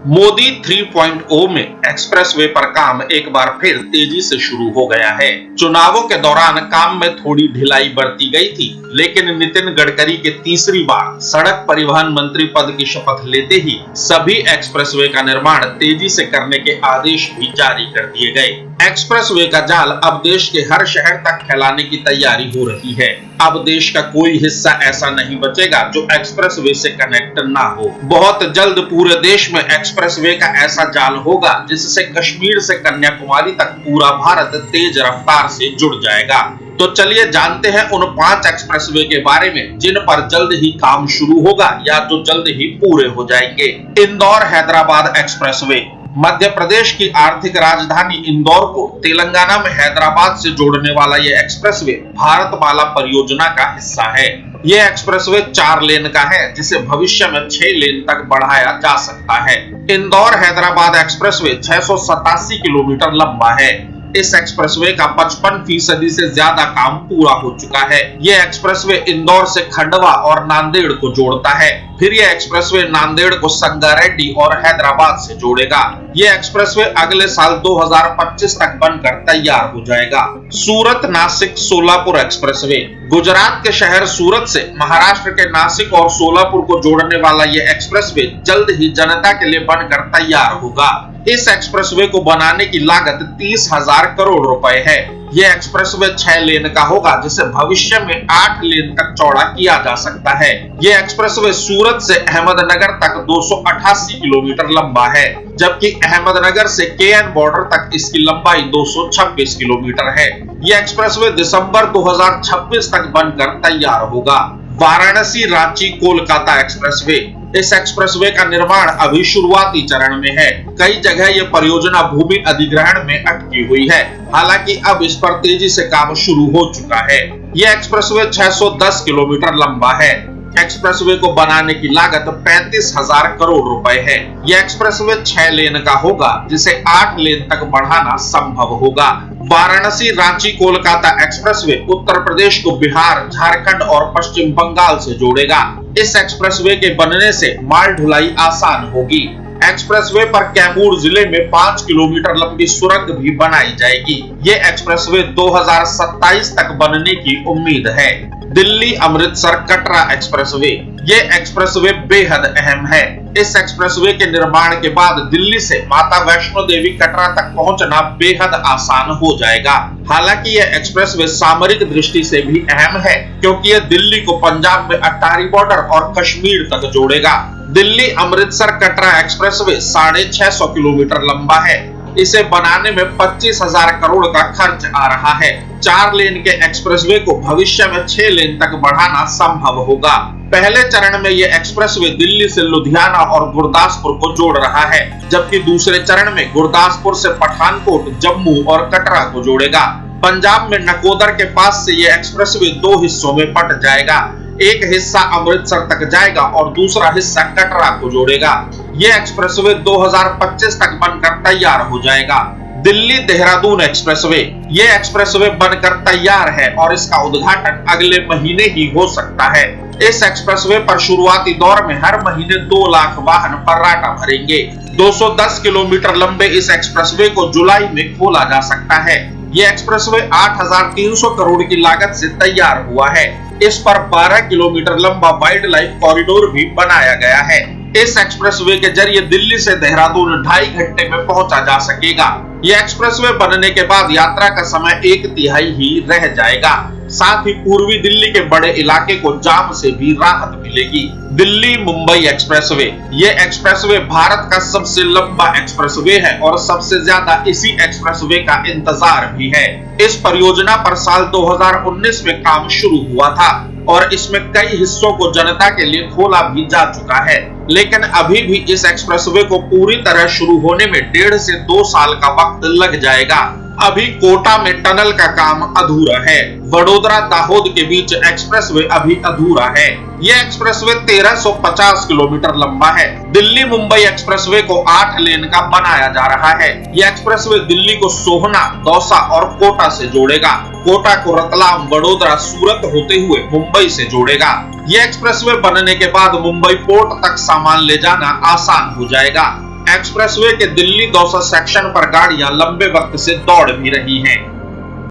मोदी 3.0 में एक्सप्रेसवे पर काम एक बार फिर तेजी से शुरू हो गया है। चुनावों के दौरान काम में थोड़ी ढिलाई बरती गई थी, लेकिन नितिन गडकरी के तीसरी बार सड़क परिवहन मंत्री पद की शपथ लेते ही सभी एक्सप्रेसवे का निर्माण तेजी से करने के आदेश भी जारी कर दिए गए। एक्सप्रेसवे का जाल अब देश के हर शहर तक फैलाने की तैयारी हो रही है। अब देश का कोई हिस्सा ऐसा नहीं बचेगा जो एक्सप्रेसवे से कनेक्ट ना हो। बहुत जल्द पूरे देश में एक्सप्रेसवे का ऐसा जाल होगा जिससे कश्मीर से कन्याकुमारी तक पूरा भारत तेज रफ्तार से जुड़ जाएगा। तो चलिए जानते हैं उन 5 एक्सप्रेसवे के बारे में जिन पर जल्द ही काम शुरू होगा या जो जल्द ही पूरे हो जाएंगे। इंदौर हैदराबाद एक्सप्रेसवे। मध्य प्रदेश की आर्थिक राजधानी इंदौर को तेलंगाना में हैदराबाद से जोड़ने वाला यह एक्सप्रेसवे भारतमाला परियोजना का हिस्सा है। यह एक्सप्रेसवे 4 लेन का है, जिसे भविष्य में 6 लेन तक बढ़ाया जा सकता है। इंदौर हैदराबाद एक्सप्रेसवे 687 किलोमीटर लंबा है। इस एक्सप्रेसवे का 55% से ज्यादा काम पूरा हो चुका है। यह एक्सप्रेसवे इंदौर से खंडवा और नांदेड़ को जोड़ता है। फिर यह एक्सप्रेसवे नांदेड़ को संगारेड्डी और हैदराबाद से जोड़ेगा। यह एक्सप्रेसवे अगले साल 2025 तक बनकर तैयार हो जाएगा। सूरत नासिक सोलापुर एक्सप्रेसवे। गुजरात के शहर सूरत से महाराष्ट्र के नासिक और सोलापुर को जोड़ने वाला यह एक्सप्रेसवे जल्द ही जनता के लिए बनकर तैयार होगा। इस एक्सप्रेसवे को बनाने की लागत 30,000 करोड़ रुपए है। यह एक्सप्रेसवे 6 लेन का होगा, जिसे भविष्य में 8 लेन तक चौड़ा किया जा सकता है। यह एक्सप्रेसवे सूरत से अहमदनगर तक 288 किलोमीटर लंबा है, जबकि अहमदनगर से केएन बॉर्डर तक इसकी लंबाई 226 किलोमीटर है। यह एक्सप्रेसवे दिसंबर 2026 तक बनकर तैयार होगा। वाराणसी रांची कोलकाता एक्सप्रेसवे। इस एक्सप्रेसवे का निर्माण अभी शुरुआती चरण में है। कई जगह यह परियोजना भूमि अधिग्रहण में अटकी हुई है, हालांकि अब इस पर तेजी से काम शुरू हो चुका है। यह एक्सप्रेसवे 610 किलोमीटर लंबा है। एक्सप्रेसवे को बनाने की लागत 35,000 करोड़ रुपए है। यह एक्सप्रेसवे 6 लेन का होगा, जिसे 8 लेन तक बढ़ाना संभव होगा। वाराणसी रांची कोलकाता एक्सप्रेसवे उत्तर प्रदेश को बिहार, झारखंड और पश्चिम बंगाल से जोड़ेगा। इस एक्सप्रेसवे के बनने से माल ढुलाई आसान होगी। एक्सप्रेसवे पर कैमूर जिले में 5 किलोमीटर लंबी सुरंग भी बनाई जाएगी। ये एक्सप्रेसवे 2027 तक बनने की उम्मीद है। दिल्ली अमृतसर कटरा एक्सप्रेसवे। ये एक्सप्रेसवे बेहद अहम है। इस एक्सप्रेसवे के निर्माण के बाद दिल्ली से माता वैष्णो देवी कटरा तक पहुंचना बेहद आसान हो जाएगा। हालांकि यह एक्सप्रेसवे सामरिक दृष्टि से भी अहम है, क्योंकि यह दिल्ली को पंजाब में अटारी बॉर्डर और कश्मीर तक जोड़ेगा। दिल्ली अमृतसर कटरा एक्सप्रेसवे 650 किलोमीटर लंबा है। इसे बनाने में 25,000 करोड़ का खर्च आ रहा है। 4 लेन के एक्सप्रेसवे को भविष्य में 6 लेन तक बढ़ाना संभव होगा। पहले चरण में यह एक्सप्रेसवे दिल्ली से लुधियाना और गुरदासपुर को जोड़ रहा है, जबकि दूसरे चरण में गुरदासपुर से पठानकोट, जम्मू और कटरा को जोड़ेगा। पंजाब में नकोदर के पास से यह एक्सप्रेसवे 2 हिस्सों में बंट जाएगा। एक हिस्सा अमृतसर तक जाएगा और दूसरा हिस्सा कटरा को जोड़ेगा। यह एक्सप्रेसवे 2025 तक बनकर तैयार हो जाएगा। दिल्ली देहरादून एक्सप्रेसवे। यह एक्सप्रेसवे बनकर तैयार है और इसका उद्घाटन अगले महीने ही हो सकता है। इस एक्सप्रेसवे पर शुरुआती दौर में हर महीने 2 लाख वाहन फर्राटा भरेंगे। 210 किलोमीटर लंबे इस एक्सप्रेसवे को जुलाई में खोला जा सकता है। यह एक्सप्रेसवे 8,300 करोड़ की लागत से तैयार हुआ है। इस पर 12 किलोमीटर लंबा वाइल्ड लाइफ कॉरिडोर भी बनाया गया है। इस एक्सप्रेसवे के जरिए दिल्ली से देहरादून 2.5 घंटे में पहुंचा जा सकेगा। यह एक्सप्रेसवे बनने के बाद यात्रा का समय 1/3 ही रह जाएगा। साथ ही पूर्वी दिल्ली के बड़े इलाके को जाम से भी राहत मिलेगी। दिल्ली मुंबई एक्सप्रेसवे। यह एक्सप्रेसवे भारत का सबसे लंबा एक्सप्रेसवे है और सबसे ज्यादा इसी एक्सप्रेसवे का इंतजार भी है। इस परियोजना पर साल 2019 में काम शुरू हुआ था और इसमें कई हिस्सों को जनता के लिए खोला भी जा चुका है, लेकिन अभी भी इस एक्सप्रेसवे को पूरी तरह शुरू होने में 1.5 से 2 साल का वक्त लग जाएगा। अभी कोटा में टनल का काम अधूरा है। वडोदरा दाहोद के बीच एक्सप्रेसवे अभी अधूरा है। यह एक्सप्रेसवे 1350 किलोमीटर लंबा है। दिल्ली मुंबई एक्सप्रेसवे को 8 लेन का बनाया जा रहा है। यह एक्सप्रेसवे दिल्ली को सोहना, दौसा और कोटा से जोड़ेगा। कोटा को रतलाम, वडोदरा, सूरत होते हुए मुंबई से जोड़ेगा। यह एक्सप्रेसवे बनने के बाद मुंबई पोर्ट तक सामान ले जाना आसान हो जाएगा। एक्सप्रेसवे के दिल्ली दौसा सेक्शन पर गाड़ियां लंबे वक्त से दौड़ भी रही हैं।